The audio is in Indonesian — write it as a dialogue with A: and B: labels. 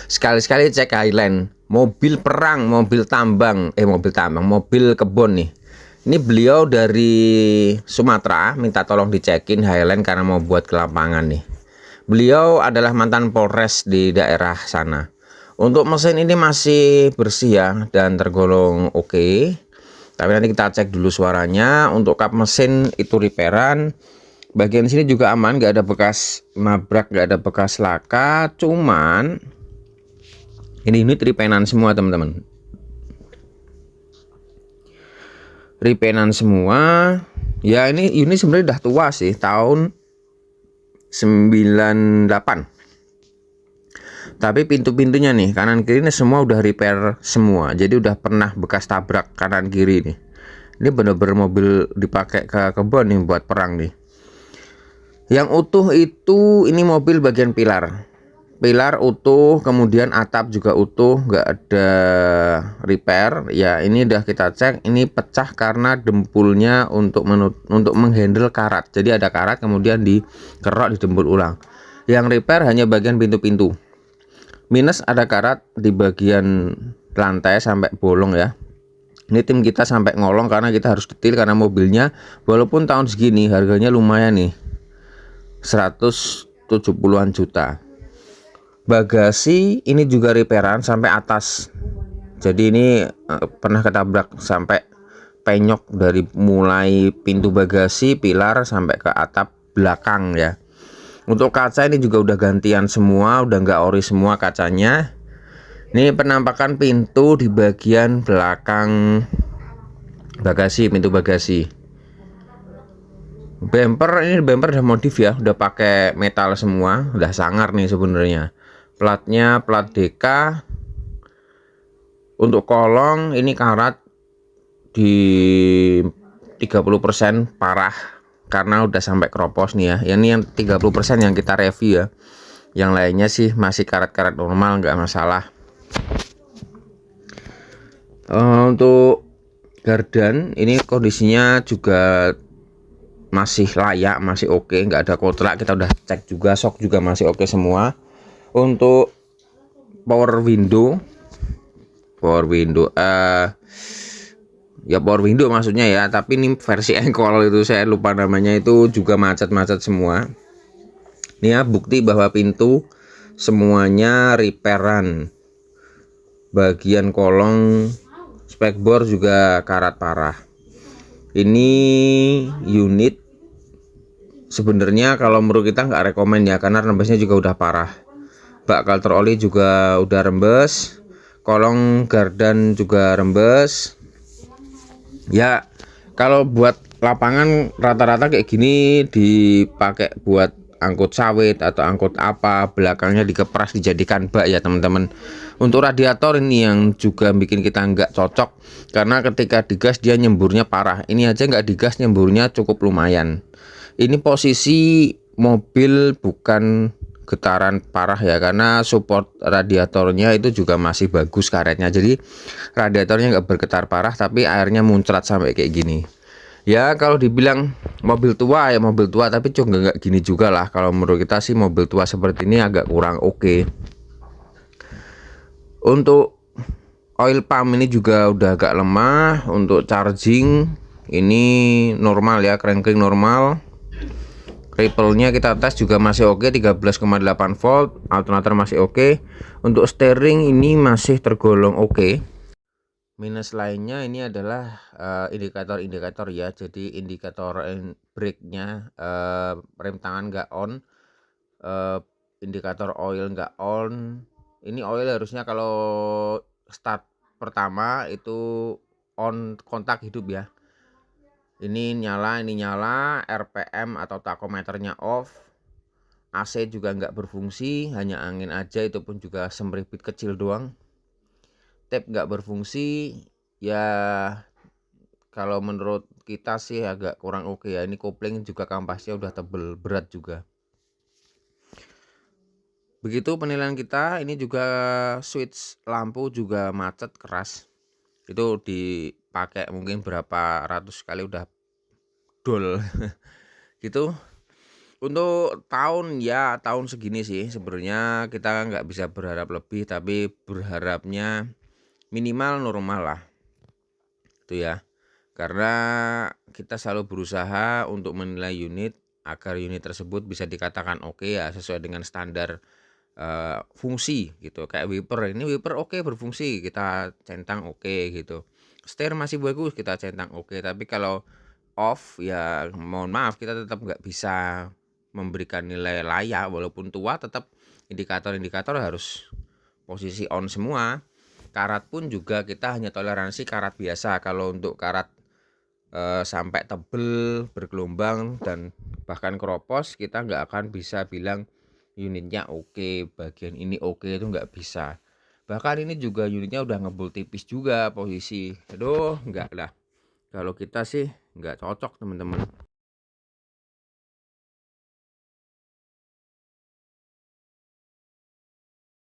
A: Sekali-sekali cek Highland, mobil perang, mobil kebun nih. Ini beliau dari Sumatera, minta tolong dicekin Highland karena mau buat ke lapangan nih. Beliau adalah mantan Polres di daerah sana. Untuk mesin ini masih bersih ya dan tergolong oke. Tapi nanti kita cek dulu suaranya. Untuk kap mesin itu repairan. Bagian sini juga aman, nggak ada bekas nabrak, nggak ada bekas laka. Cuman ini unit repenan semua teman-teman. Repenan semua. Ya ini unit sebenarnya udah tua sih, tahun 98. Tapi pintu-pintunya nih kanan kiri ini semua udah repair semua. Jadi udah pernah bekas tabrak kanan kiri nih. Ini bener-bener mobil dipakai ke kebun nih buat perang nih. Yang utuh itu ini mobil bagian pilar. Pilar utuh, kemudian atap juga utuh, nggak ada repair. Ya ini udah kita cek, ini pecah karena dempulnya untuk menghandle karat. Jadi ada karat kemudian dikerok, didempul ulang. Yang repair hanya bagian pintu-pintu. Minus ada karat di bagian lantai sampai bolong ya. Ini tim kita sampai ngolong karena kita harus detail karena mobilnya walaupun tahun segini harganya lumayan nih, 170-an juta. Bagasi ini juga repairan sampai atas. Jadi ini pernah ketabrak sampai penyok dari mulai pintu bagasi, pilar sampai ke atap belakang ya. Untuk kaca ini juga udah gantian semua, udah nggak ori semua kacanya. Ini penampakan pintu di bagian belakang bagasi, pintu bagasi. Bumper udah modif ya, udah pakai metal semua, udah sangar nih sebenarnya. Platnya plat DK. Untuk kolong ini karat di 30% parah karena udah sampai keropos nih ya. Ini yang 30% yang kita review ya. Yang lainnya sih masih karat-karat normal, nggak masalah. Untuk gardan ini kondisinya juga masih layak, masih oke, nggak ada kotlak. Kita udah cek juga, sok juga masih oke semua. Untuk power window ya power window maksudnya ya, tapi ini versi engkol itu saya lupa namanya, itu juga macet-macet semua. Ini ya bukti bahwa pintu semuanya repairan. Bagian kolong spekbor juga karat parah. Ini unit sebenarnya kalau menurut kita nggak rekomen ya, karena rembesnya juga udah parah. Bak filter oli juga udah rembes, kolong gardan juga rembes. Ya kalau buat lapangan rata-rata kayak gini dipakai buat angkut sawit atau angkut apa, belakangnya dikepras dijadikan bak ya teman-teman. Untuk radiator ini yang juga bikin kita nggak cocok, karena ketika digas dia nyemburnya parah. Ini aja nggak digas nyemburnya cukup lumayan. Ini posisi mobil bukan getaran parah ya, karena support radiatornya itu juga masih bagus karetnya. Jadi radiatornya nggak bergetar parah, tapi airnya muncrat sampai kayak gini. Ya kalau dibilang mobil tua ya mobil tua, tapi juga nggak gini juga lah. Kalau menurut kita sih mobil tua seperti ini agak kurang oke. Untuk oil pump ini juga udah agak lemah. Untuk charging ini normal ya, cranking normal. Ripple-nya kita tes juga masih oke, 13,8 volt. Alternator masih oke. Untuk steering ini masih tergolong oke. Minus lainnya ini adalah indikator-indikator ya. Jadi indikator brake-nya, rem tangan nggak on, indikator oil nggak on. Ini oil harusnya kalau start pertama itu on, kontak hidup ya. Ini nyala, RPM atau takometernya off. AC juga nggak berfungsi, hanya angin aja, itu pun juga semripit kecil doang. Tape nggak berfungsi. Ya kalau menurut kita sih agak kurang oke ya. Ini kopling juga kampasnya udah tebel, berat juga. Begitu penilaian kita. Ini juga switch lampu juga macet keras. Itu dipakai mungkin berapa ratus kali udah dol gitu. Untuk tahun segini sih sebenarnya kita nggak bisa berharap lebih, tapi berharapnya minimal normal lah itu ya. Karena kita selalu berusaha untuk menilai unit agar unit tersebut bisa dikatakan oke ya, sesuai dengan standar fungsi gitu. Kayak wiper, ini wiper oke berfungsi, kita centang oke gitu. Setir masih bagus, kita centang oke. Tapi kalau off ya mohon maaf, kita tetap nggak bisa memberikan nilai layak. Walaupun tua, tetap indikator-indikator harus posisi on semua. Karat pun juga kita hanya toleransi karat biasa. Kalau untuk karat sampai tebel, bergelombang, dan bahkan keropos, kita nggak akan bisa bilang unitnya oke, bagian ini oke, itu nggak bisa. Bahkan ini juga unitnya udah ngebul tipis juga posisi. Aduh, nggak lah. Kalau kita sih nggak cocok teman-teman.